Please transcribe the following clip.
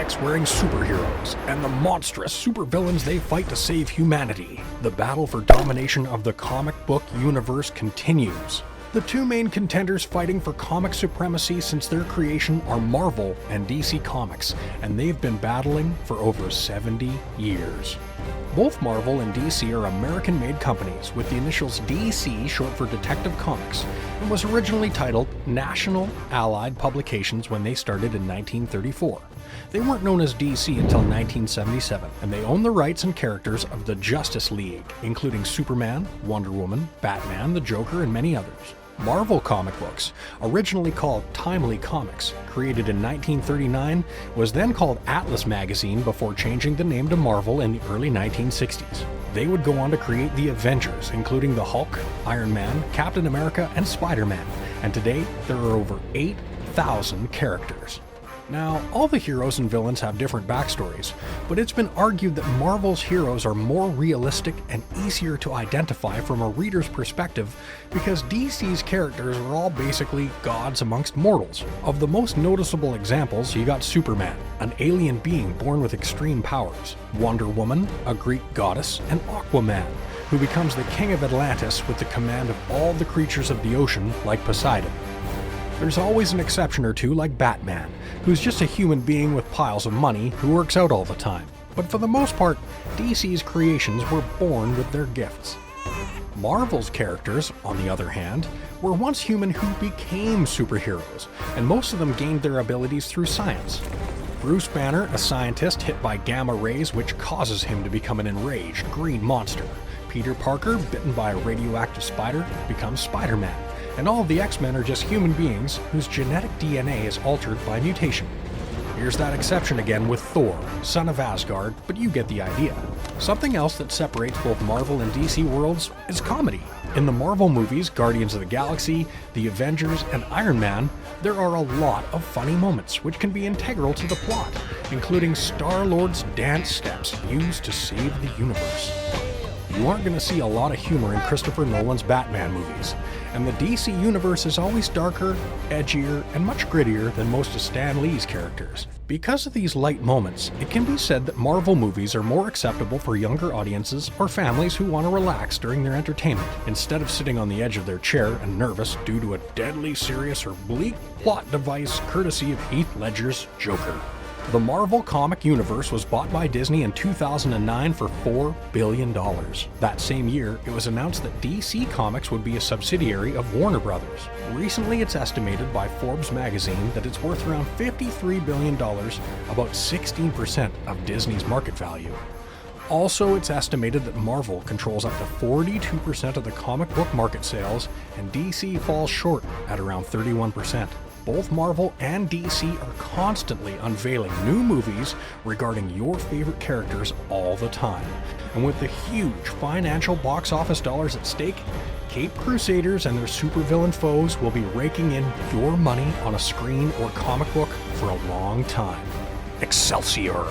prosthetics wearing superheroes, and the monstrous supervillains they fight to save humanity. The battle for domination of the comic book universe continues. The two main contenders fighting for comic supremacy since their creation are Marvel and DC Comics, and they've been battling for over 70 years. Both Marvel and DC are American-made companies, with the initials DC short for Detective Comics, and was originally titled National Allied Publications when they started in 1934. They weren't known as DC until 1977, and they own the rights and characters of the Justice League, including Superman, Wonder Woman, Batman, the Joker, and many others. Marvel comic books, originally called Timely Comics, created in 1939, was then called Atlas Magazine before changing the name to Marvel in the early 1960s. They would go on to create the Avengers, including the Hulk, Iron Man, Captain America, and Spider-Man, and today there are over 8,000 characters. Now, all the heroes and villains have different backstories, but it's been argued that Marvel's heroes are more realistic and easier to identify from a reader's perspective because DC's characters are all basically gods amongst mortals. Of the most noticeable examples, you got Superman, an alien being born with extreme powers, Wonder Woman, a Greek goddess, and Aquaman, who becomes the king of Atlantis with the command of all the creatures of the ocean like Poseidon. There's always an exception or two like Batman, who's just a human being with piles of money who works out all the time. But for the most part, DC's creations were born with their gifts. Marvel's characters, on the other hand, were once human who became superheroes, and most of them gained their abilities through science. Bruce Banner, a scientist hit by gamma rays which causes him to become an enraged green monster. Peter Parker, bitten by a radioactive spider, becomes Spider-Man. And all of the X-Men are just human beings whose genetic DNA is altered by mutation. Here's that exception again with Thor, son of Asgard, but you get the idea. Something else that separates both Marvel and DC worlds is comedy. In the Marvel movies, Guardians of the Galaxy, the Avengers, and Iron Man, there are a lot of funny moments which can be integral to the plot, including Star-Lord's dance steps used to save the universe. You aren't going to see a lot of humor in Christopher Nolan's Batman movies, and the DC universe is always darker, edgier, and much grittier than most of Stan Lee's characters. Because of these light moments, it can be said that Marvel movies are more acceptable for younger audiences or families who want to relax during their entertainment, instead of sitting on the edge of their chair and nervous due to a deadly serious or bleak plot device courtesy of Heath Ledger's Joker. The Marvel comic universe was bought by Disney in 2009 for $4 billion. That same year, it was announced that DC Comics would be a subsidiary of Warner Brothers. Recently, it's estimated by Forbes magazine that it's worth around $53 billion, about 16% of Disney's market value. Also, it's estimated that Marvel controls up to 42% of the comic book market sales, and DC falls short at around 31%. Both Marvel and DC are constantly unveiling new movies regarding your favorite characters all the time. And with the huge financial box office dollars at stake, Caped Crusaders and their supervillain foes will be raking in your money on a screen or comic book for a long time. Excelsior!